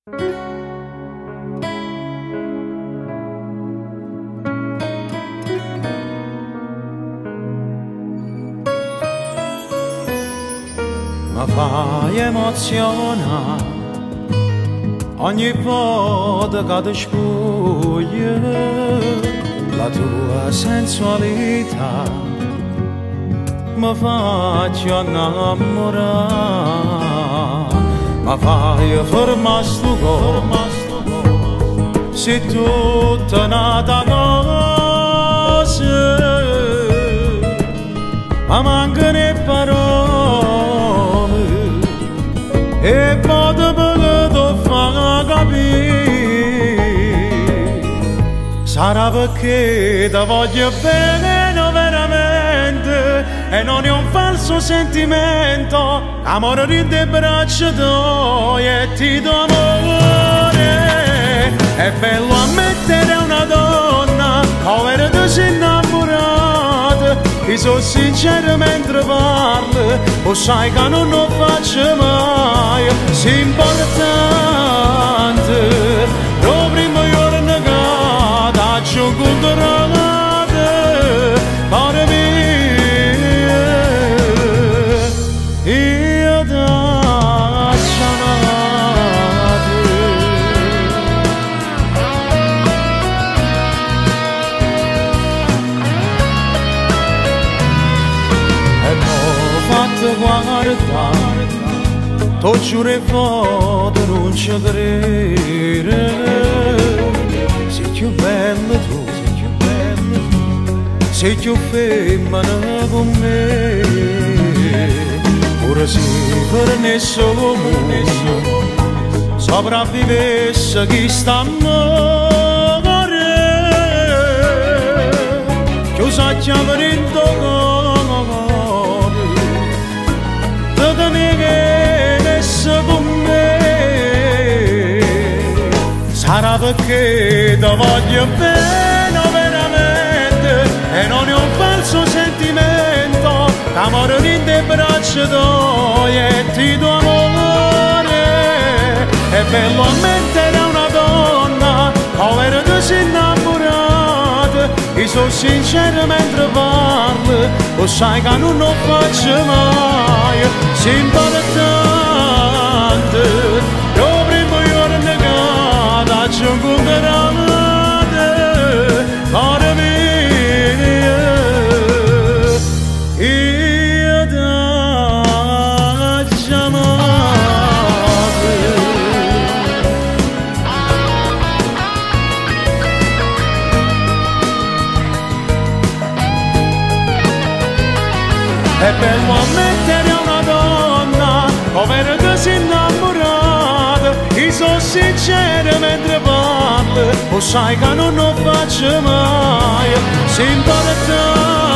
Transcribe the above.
Ma fai emozionare ogni volta che ti spogli la tua sensualità, mi faccio innamorare, ma fai fermare sto cuore se tutta nata cosa, ma mancano le parole e poi te lo fa capire. Sarà perché ti voglio bene veramente e non è un falso sentimento. Amore di te braccia tuoi e ti do amore. È bello ammettere a una donna come tu sei innamorata. Io sono sincero mentre parlo, o sai che non lo faccio mai. Sei importante, lo primo giorno che ti ho incontrato, per me io ti ho chiamato. E m'ho fatto guardare, t'ho giurato foto non ci credere. Sei più bella tu, sei più femmina con me. Ora se per nessuno sopravvivesse chi sta a morire, chiusa a chiamare in tuo cuore, te tenere con me. Sarà perché ti voglio bene veramente e non è un falso sentimento. Amore in te braccia tuoi e ti do amore. È bello ammettere a una donna come tu sei innamorata. Io sono sincero mentre parlo, lo sai che non lo faccio mai. Sei importante, lo primo giorno che ti ho incontrato, per me io ti ho chiamato. È bello ammettere a una donna come tu sei innamorata. Io sono sincero mentre parlo, lo sai che non lo faccio mai. Sei importante,